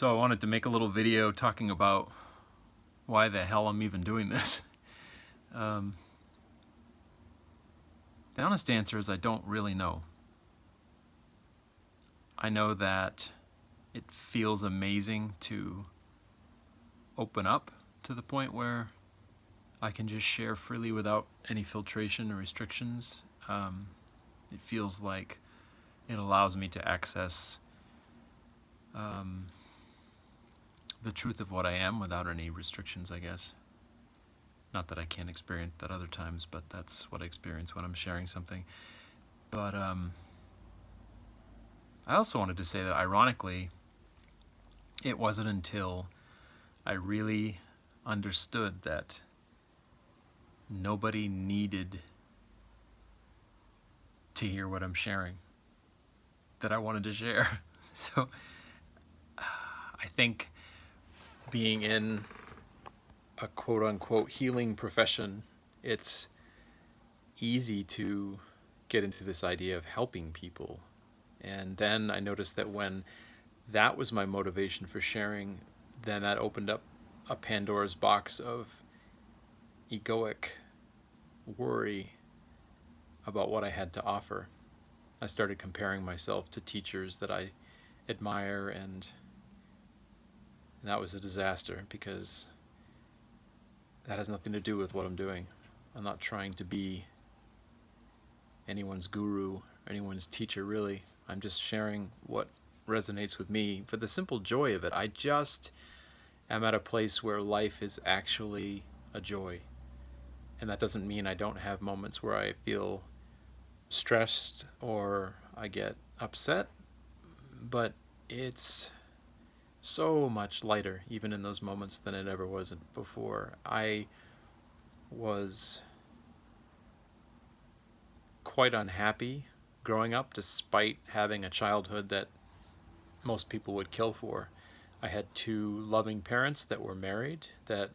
So I wanted to make a little video talking about why the hell I'm even doing this. The honest answer is I don't really know. I know that it feels amazing to open up to the point where I can just share freely without any filtration or restrictions. It feels like it allows me to access the truth of what I am without any restrictions, I guess. Not that I can't experience that other times, but that's what I experience when I'm sharing something. But I also wanted to say that ironically, it wasn't until I really understood that nobody needed to hear what I'm sharing that I wanted to share. So I think being in a quote-unquote healing profession, it's easy to get into this idea of helping people. And then I noticed that when that was my motivation for sharing, then that opened up a Pandora's box of egoic worry about what I had to offer. I started comparing myself to teachers that I admire, and that was a disaster because that has nothing to do with what I'm doing. I'm not trying to be anyone's guru, anyone's teacher, really. I'm just sharing what resonates with me for the simple joy of it. I just am at a place where life is actually a joy. And that doesn't mean I don't have moments where I feel stressed or I get upset, but it's so much lighter even in those moments than it ever was before. I was quite unhappy growing up despite having a childhood that most people would kill for. I had two loving parents that were married that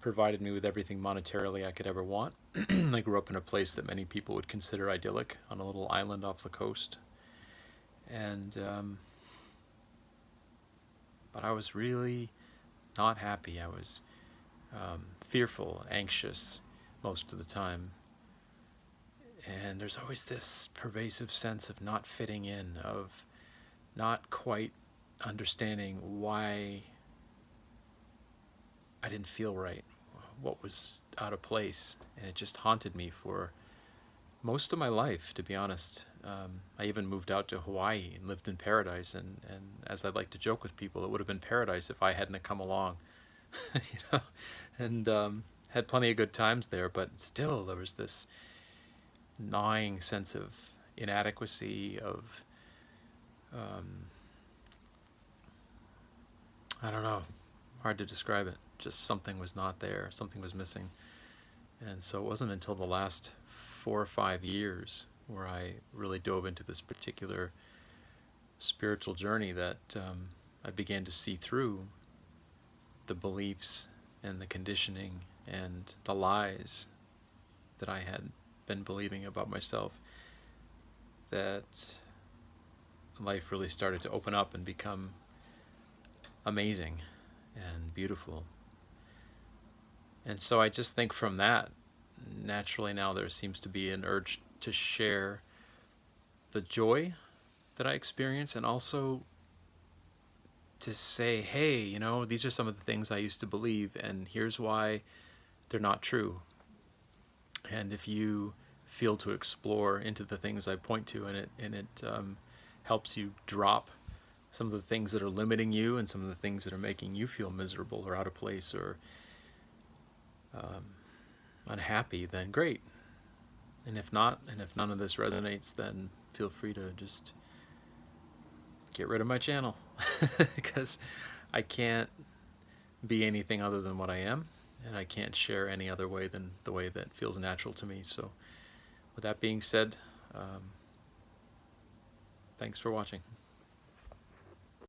provided me with everything monetarily I could ever want. I grew up in a place that many people would consider idyllic on a little island off the coast. And but I was really not happy. I was fearful, anxious most of the time. And there's always this pervasive sense of not fitting in, of not quite understanding why I didn't feel right, what was out of place. And it just haunted me for most of my life, to be honest. I even moved out to Hawaii and lived in paradise, and as I like to joke with people, it would have been paradise if I hadn't come along. you know, and had plenty of good times there, but still there was this gnawing sense of inadequacy, of I don't know, hard to describe it. Just something was not there, something was missing. And so it wasn't until the last 4 or 5 years where I really dove into this particular spiritual journey that I began to see through the beliefs and the conditioning and the lies that I had been believing about myself, that life really started to open up and become amazing and beautiful. And so I just think from that, naturally now there seems to be an urge to share the joy that I experience, and also to say, hey, you know, these are some of the things I used to believe, and here's why they're not true. And if you feel to explore into the things I point to, and it helps you drop some of the things that are limiting you and some of the things that are making you feel miserable or out of place or unhappy, then great. And if not, and if none of this resonates, then feel free to just get rid of my channel because I can't be anything other than what I am, and I can't share any other way than the way that feels natural to me. So with that being said, thanks for watching.